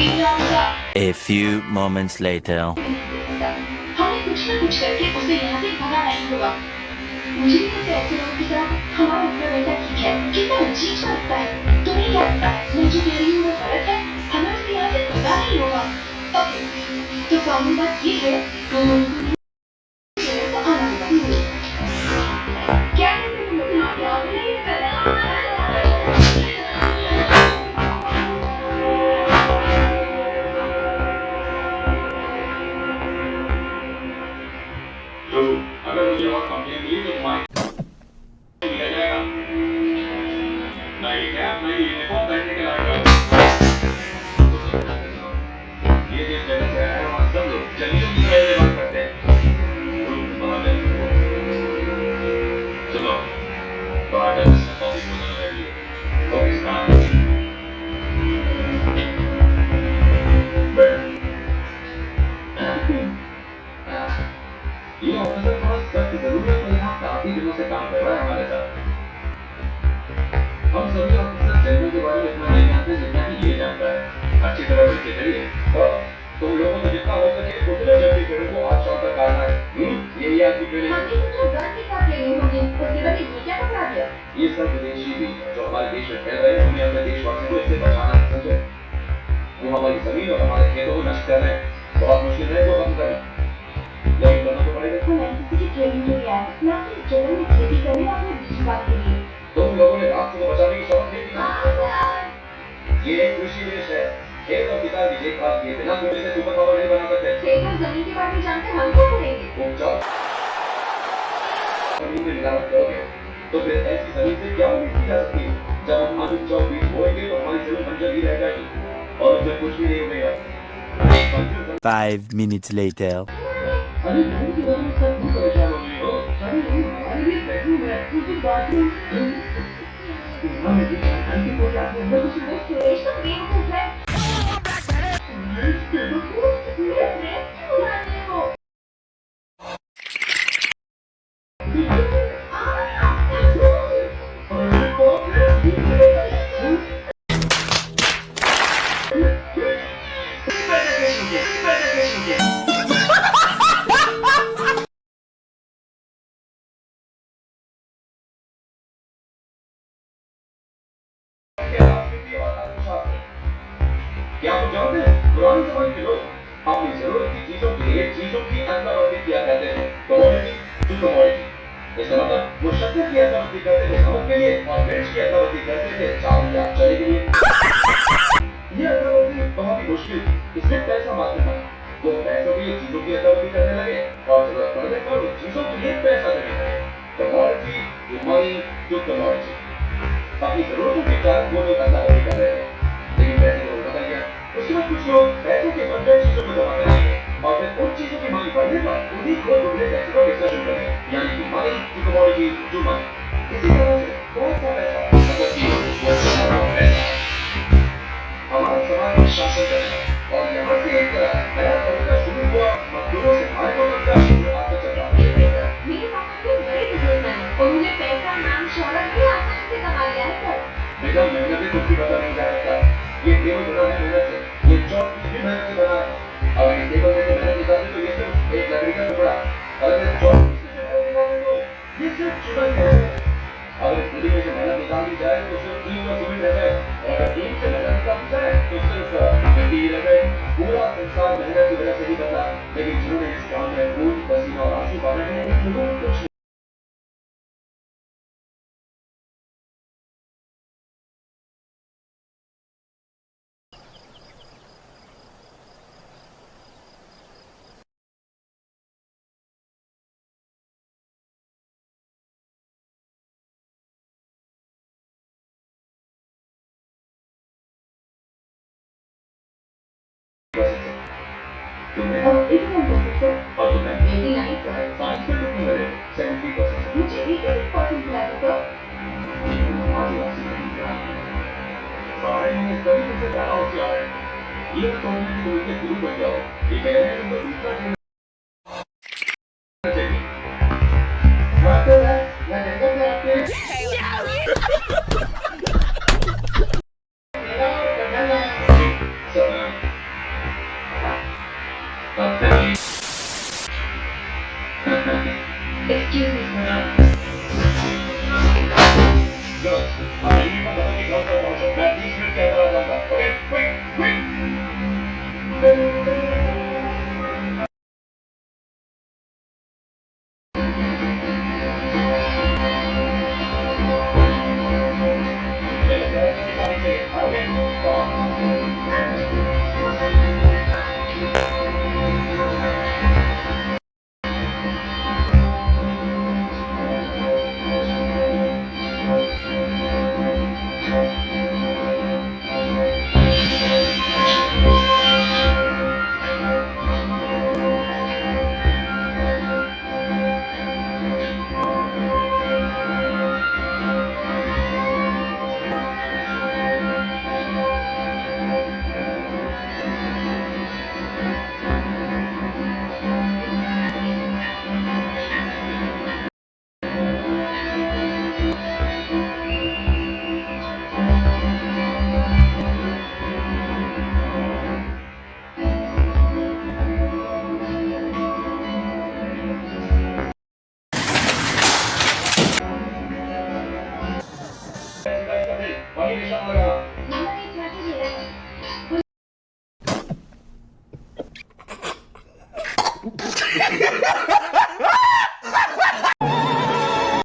A few moments later. हमें कुछ न कुछ करके उसे यहाँ से भगाना ही होगा। मुझे भी कुछ ऐसे लोगों की तरह हमारा उत्तर वैसा ठीक है। कितना अजीब सा लगता है। तुम्हें क्या लगता है? मैं जो कह रही हूँ वो गलत है। हमें उसे यहाँ से भगाना ही होगा। ओके, तो प्रॉब्लम बस ये है तो आना होगा। क्या कहते हो तुम लोग? यहाँ पे नहीं करना। तो अगर मुझे और कंप्लेन मिली तो तुम्हारी लिया जाएगा। नहीं क्या मैं यूनिफॉर्म पहनने के लायक हूँ। ये जिस जगह से आया है वहाँ सब लोग जलीलों की तरह व्यवहार करते हैं। चलो बाहर का जिसने कॉफी बोतल ले ली तो किस काम ये ऑफिसर थोड़ा सख्त जरूर है पर यहाँ काफी दिनों से काम कर रहा है हमारे साथ। हम सभी ऑफिसर जंगल के बारे में इतना नहीं जानते जितना कि ये जानता है। अच्छी तरह मिलके चलिए और तुम लोगों को जितना हो सके उतने जल्दी पेड़ों को आज शाम तक काटना है। यही आज की ट्रेनिंग है। तो गन के साथ ट्रेनिंग होगी। उसके बाद ये क्या पकड़ा दिया? ये सब विदेशी भी जो हमारे देश में फैल रहे हैं उन्हें अपने देशवासियों को इससे बचाना है। समझे? वो हमारी जमीन और हमारे खेतों को नष्ट कर रहे हैं। बहुत मुश्किल है वो बंद करें लेकिन करना तो पड़ेगा। किसी की ट्रेनिंग के लिए आया ना कि जंगल में खेती करने और अपने बीज बात के लिए। तुम लोगों ने राष्ट्र को बचाने की शपथ ली थी। ये एक कृषि देश है। खेत और किसान की देखभाल किए बिना कोई इसे सुपर पावर नहीं बना सकते। खेत और जमीन के बारे में जानकर हम क्या करेंगे? उपजाऊ जमीन में मिलावट करोगे तो फिर ऐसी जमीन से क्या उम्मीद की जा सकती है? जब हम अनुपजाऊ बीज बोएंगे तो हमारी जमीन बंजर ही रह जाएगी और उसमें कुछ भी नहीं उगेगा। 5 minutes later. अरे तुम की वजह से सब परेशान हो गई हो। अरे हमारे लिए बेडरूम है उसी बाथरूम हमें भी आंटी को क्या है कुछ नहीं सुरेश तो बेवकूफ है। क्या आप जानते हैं पुराने जमाने के लोग अपनी जरूरत की चीजों के लिए चीजों की अदला-बदली किया करते थे। Commodity to commodity. इसका मतलब वो शक्कर की अदला-बदली करते थे नमक के लिए और मिर्च की अदला-बदली करते थे चावल या चने के लिए। ये अदला-बदली बहुत ही मुश्किल इसमें पैसा मांगता था। तो पैसों के लिए चीजों की अदला-बदली करने लगे और जरूरत पड़ने पर वो चीजों के लिए पैसा देने लगे। Commodity to money to commodity. अपनी जरूरतों के कारण वो लोग अदला-बदली कर रहे हैं लेकिन पैसे को बदल गया। उसके बाद कुछ लोग पैसों के बदले चीजों को जमा करेंगे और फिर उन चीजों की मांग बढ़ने पर उन्हीं को दुगने पैसे को बेचना शुरू करेंगे यानी कि money to commodity to money. इसी तरह से बहुत सा पैसा मतलब कि वो पैसा हमारा समाज में शासन करेगा और यहाँ से एक नया तरीका शुरू हुआ मजदूरों से मालिकों तक का आज तक चल रहा है। मेरे पापा तो बड़े बिजनेसमैन हैं। उन्होंने पैसा नाम शोहरत भी आसानी से कमा लिया है सर। बेटा मेहनत से कुछ भी पता नहीं जा सकता। ये टेबल बना है मेहनत से। ये चौक भी मेहनत से बना है। अगर ये टेबल से मेहनत निकाले तो ये सिर्फ एक लकड़ी का टुकड़ा। अगर ये चौक से मेहनत निकाले तो ये सिर्फ चुना है। अगर इस नदी में से मेहनत निकाल दी जाए तो सिर्फ ईंट और सीमेंट रह जाए और अगर ईंट से मेहनत निकाल दी जाए तो सिर्फ मिट्टी ही रह जाए। पूरा संसार मेहनत की वजह से ही बना लेकिन जिन्होंने इस काम में खून पसीना और आंसू बहाए हैं उन लोगों को कुछ तुमने अब 81% सर। और तुम्हें 89 सर। साइंस में कितने मिले 70%। मुझे 88% मिला था सर। सारे में तरीके से ज्यादा होशियार है। ये तो तुम इनके गुरु बन जाओ। ये कह रहे हैं तुमको दूसरा चाहिए। मास्टर है मैं जंगल से आपके मेरा और जंगल है।